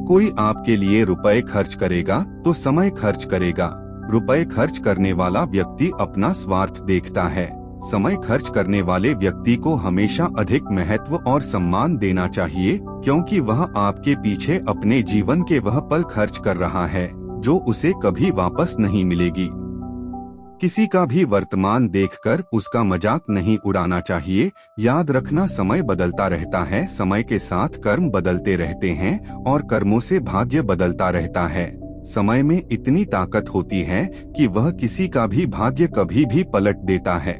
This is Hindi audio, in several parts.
कोई आपके लिए रुपए खर्च करेगा तो समय खर्च करेगा। रुपए खर्च करने वाला व्यक्ति अपना स्वार्थ देखता है। समय खर्च करने वाले व्यक्ति को हमेशा अधिक महत्व और सम्मान देना चाहिए, क्योंकि वह आपके पीछे अपने जीवन के वह पल खर्च कर रहा है जो उसे कभी वापस नहीं मिलेगी। किसी का भी वर्तमान देखकर उसका मजाक नहीं उड़ाना चाहिए। याद रखना, समय बदलता रहता है, समय के साथ कर्म बदलते रहते हैं और कर्मों से भाग्य बदलता रहता है। समय में इतनी ताकत होती है कि वह किसी का भी भाग्य कभी भी पलट देता है।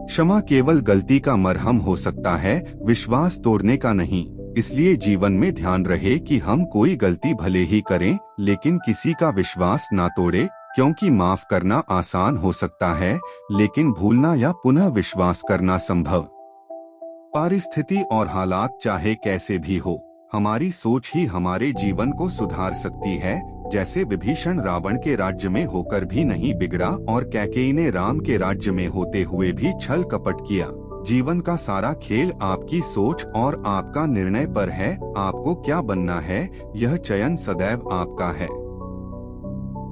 क्षमा केवल गलती का मरहम हो सकता है, विश्वास तोड़ने का नहीं। इसलिए जीवन में ध्यान रहे कि हम कोई गलती भले ही करें, लेकिन किसी का विश्वास ना तोड़े, क्योंकि माफ करना आसान हो सकता है, लेकिन भूलना या पुनः विश्वास करना संभव। परिस्थिति और हालात चाहे कैसे भी हो, हमारी सोच ही हमारे जीवन को सुधार सकती है। जैसे विभीषण रावण के राज्य में होकर भी नहीं बिगड़ा और कैकेयी ने राम के राज्य में होते हुए भी छल कपट किया। जीवन का सारा खेल आपकी सोच और आपका निर्णय पर है। आपको क्या बनना है, यह चयन सदैव आपका है।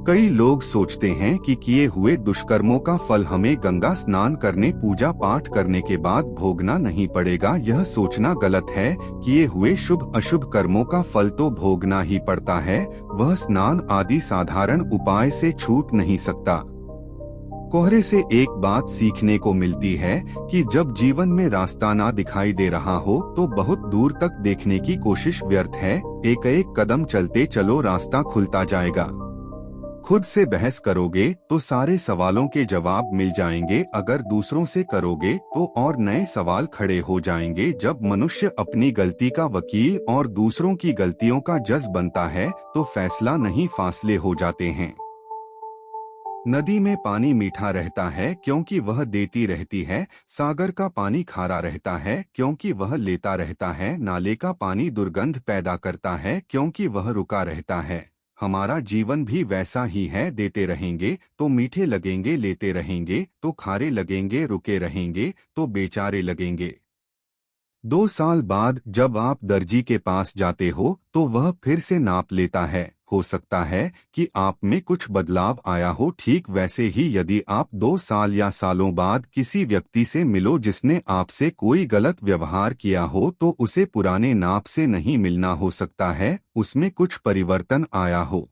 कई लोग सोचते हैं कि किए हुए दुष्कर्मों का फल हमें गंगा स्नान करने, पूजा पाठ करने के बाद भोगना नहीं पड़ेगा। यह सोचना गलत है। किए हुए शुभ अशुभ कर्मों का फल तो भोगना ही पड़ता है। वह स्नान आदि साधारण उपाय से छूट नहीं सकता। कोहरे से एक बात सीखने को मिलती है कि जब जीवन में रास्ता ना दिखाई दे रहा हो तो बहुत दूर तक देखने की कोशिश व्यर्थ है। एक एक कदम चलते चलो, रास्ता खुलता जाएगा। खुद से बहस करोगे तो सारे सवालों के जवाब मिल जाएंगे। अगर दूसरों से करोगे तो और नए सवाल खड़े हो जाएंगे। जब मनुष्य अपनी गलती का वकील और दूसरों की गलतियों का जज बनता है तो फैसला नहीं, फासले हो जाते हैं। नदी में पानी मीठा रहता है क्योंकि वह देती रहती है। सागर का पानी खारा रहता है क्योंकि वह लेता रहता है। नाले का पानी दुर्गंध पैदा करता है क्योंकि वह रुका रहता है। हमारा जीवन भी वैसा ही है। देते रहेंगे तो मीठे लगेंगे, लेते रहेंगे तो खारे लगेंगे, रुके रहेंगे तो बेचारे लगेंगे। 2 साल बाद जब आप दर्जी के पास जाते हो तो वह फिर से नाप लेता है। हो सकता है कि आप में कुछ बदलाव आया हो। ठीक वैसे ही यदि आप 2 साल या सालों बाद किसी व्यक्ति से मिलो जिसने आपसे कोई गलत व्यवहार किया हो, तो उसे पुराने नाप से नहीं मिलना हो सकता है, उसमें कुछ परिवर्तन आया हो।